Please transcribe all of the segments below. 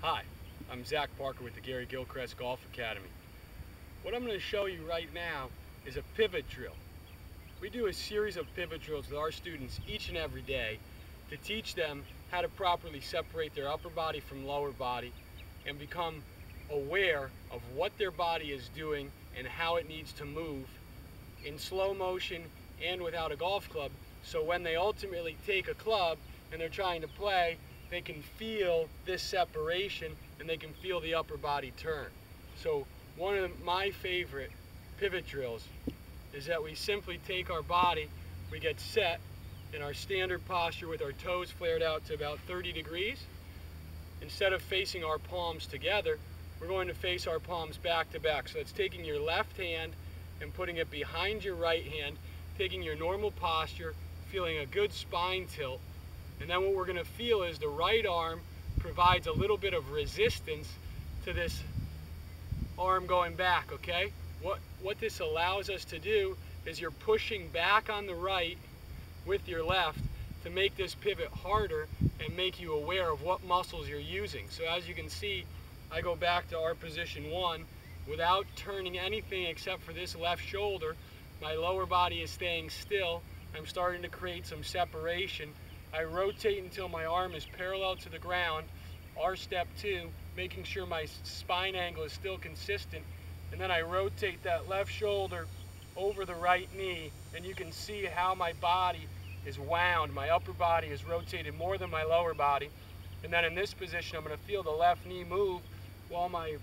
Hi, I'm Zach Parker with the Gary Gilchrist Golf Academy. What I'm going to show you right now is a pivot drill. We do a series of pivot drills with our students each and every day to teach them how to properly separate their upper body from lower body and become aware of what their body is doing and how it needs to move in slow motion and without a golf club, so when they ultimately take a club and they're trying to play, they can feel this separation and they can feel the upper body turn. So one of my favorite pivot drills is that we simply take our body, we get set in our standard posture with our toes flared out to about 30 degrees. Instead of facing our palms together, we're going to face our palms back to back. So it's taking your left hand and putting it behind your right hand, taking your normal posture, feeling a good spine tilt. And then what we're going to feel is the right arm provides a little bit of resistance to this arm going back, okay? What this allows us to do is you're pushing back on the right with your left to make this pivot harder and make you aware of what muscles you're using. So as you can see, I go back to our position one without turning anything except for this left shoulder. My lower body is staying still. I'm starting to create some separation. I rotate until my arm is parallel to the ground. Our step two, making sure my spine angle is still consistent. And then I rotate that left shoulder over the right knee, and you can see how my body is wound. My upper body is rotated more than my lower body. And then in this position, I'm going to feel the left knee move while my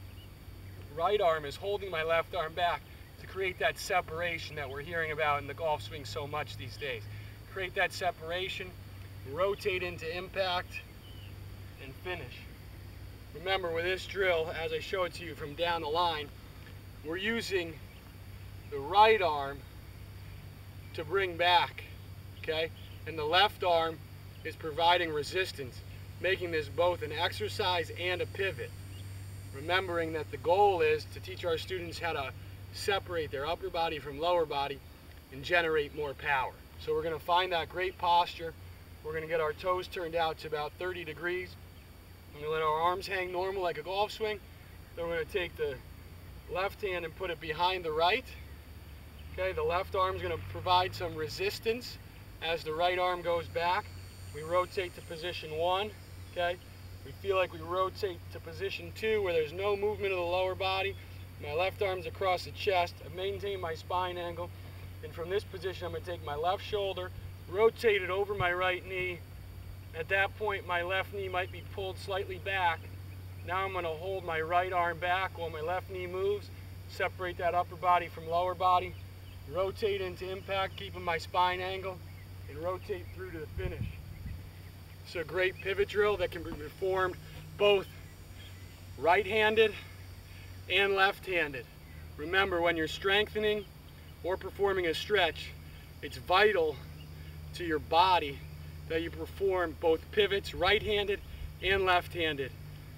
right arm is holding my left arm back to create that separation that we're hearing about in the golf swing so much these days. Create that separation, rotate into impact, and finish. Remember, with this drill, as I show it to you from down the line, we're using the right arm to bring back, okay? And the left arm is providing resistance, making this both an exercise and a pivot. Remembering that the goal is to teach our students how to separate their upper body from lower body and generate more power. So we're going to find that great posture. We're going to get our toes turned out to about 30 degrees. We're going to let our arms hang normal like a golf swing. Then we're going to take the left hand and put it behind the right. Okay, the left arm is going to provide some resistance as the right arm goes back. We rotate to position one. Okay, we feel like we rotate to position two where there's no movement of the lower body. My left arm's across the chest. I maintain my spine angle. And from this position, I'm going to take my left shoulder, rotate it over my right knee. At that point, my left knee might be pulled slightly back. Now I'm going to hold my right arm back while my left knee moves, separate that upper body from lower body, rotate into impact, keeping my spine angle, and rotate through to the finish. It's a great pivot drill that can be performed both right-handed and left-handed. Remember, when you're strengthening or performing a stretch, it's vital to your body that you perform both pivots, right-handed and left-handed.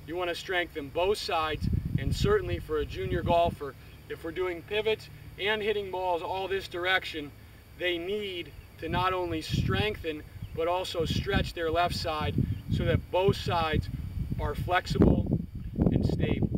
You want to strengthen both sides, and certainly for a junior golfer, if we're doing pivots and hitting balls all this direction, they need to not only strengthen but also stretch their left side so that both sides are flexible and stable.